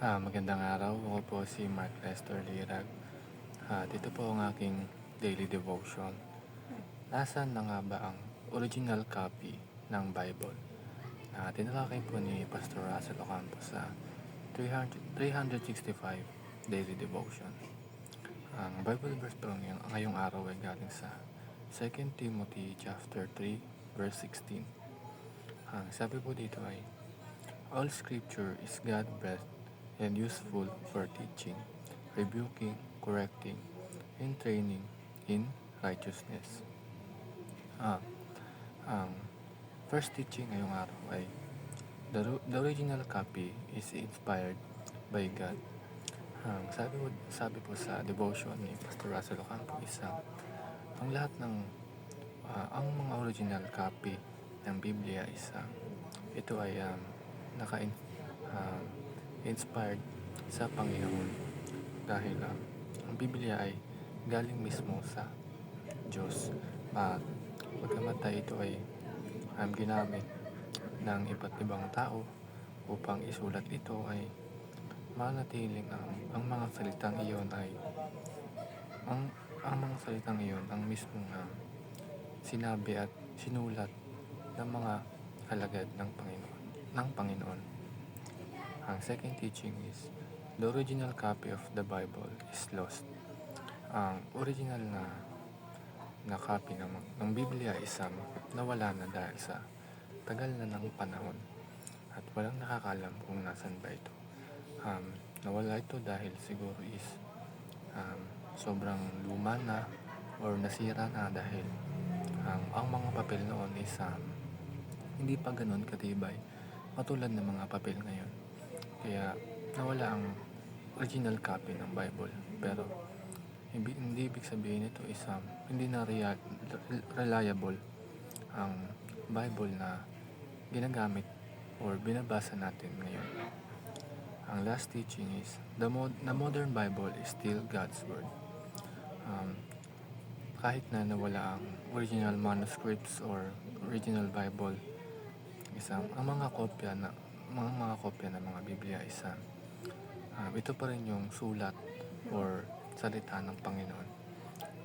Magandang araw. Ako po si Mark Lester Lirag. Dito po ang aking daily devotion. Nasaan na nga ba ang original copy ng Bible? Tinalakay po ni Pastor Russell Ocampo sa 365 daily devotion. Ang Bible verse po ngayong araw ay galing sa 2 Timothy chapter 3 verse 16. Ang sabi po dito ay, all scripture is God-breathed and useful for teaching, rebuking, correcting, and training in righteousness. Ang first teaching ngayong araw ay the original copy is inspired by God. Sabi po sa devotion ni Pastor Russell Ocampo ang lahat ng ang mga original copy ng Biblia ito ay naka-inspired sa Panginoon dahil ang Biblia ay galing mismo sa Diyos at pagkamat ito ay ginamit ng iba't ibang tao upang isulat ito ay manatiling ang mga salitang iyon ay ang mga salitang iyon ang mismong sinabi at sinulat ng mga alagad ng Panginoon. Ang second teaching is the original copy of the Bible is lost. Ang original na copy ng Biblia nawala na dahil sa tagal na ng panahon at walang nakakalam kung nasan ba ito. Nawala ito dahil siguro is sobrang luma na or nasira na dahil ang mga papel noon is hindi pa ganun katibay katulad ng mga papel ngayon. Kaya nawala ang original copy ng Bible. Pero hindi ibig sabihin nito is hindi na reliable ang Bible na ginagamit or binabasa natin ngayon. Ang last teaching is the modern Bible is still God's Word. Kahit na nawala ang original manuscripts or original Bible, ang mga kopya ng mga Biblia ito pa rin yung sulat or salita ng Panginoon.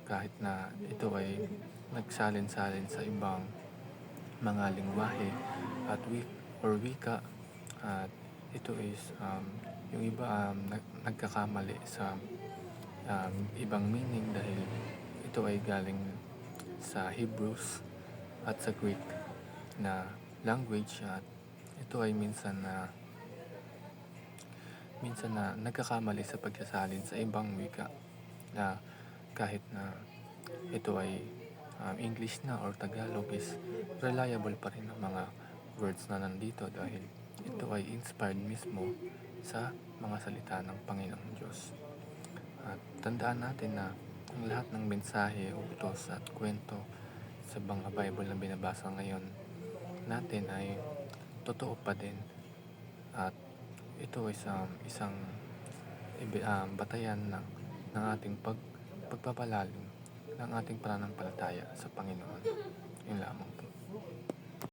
Kahit na ito ay nagsalin-salin sa ibang mga lingwahe at wika at ito is yung iba nagkakamali sa ibang meaning dahil ito ay galing sa Hebrews at sa Greek na language at ito ay minsan na nagkakamali sa pagsasalin sa ibang wika na kahit na ito ay English na or Tagalog is reliable pa rin ang mga words na nandito dahil ito ay inspired mismo sa mga salita ng Panginoong Diyos. At tandaan natin na ang lahat ng mensahe, utos at kwento sa mga Bible na binabasa ngayon natin ay totoo pa din at ito ay isang batayan ng ating pagpapalalim ng ating pananampalataya sa Panginoon. Yun lamang.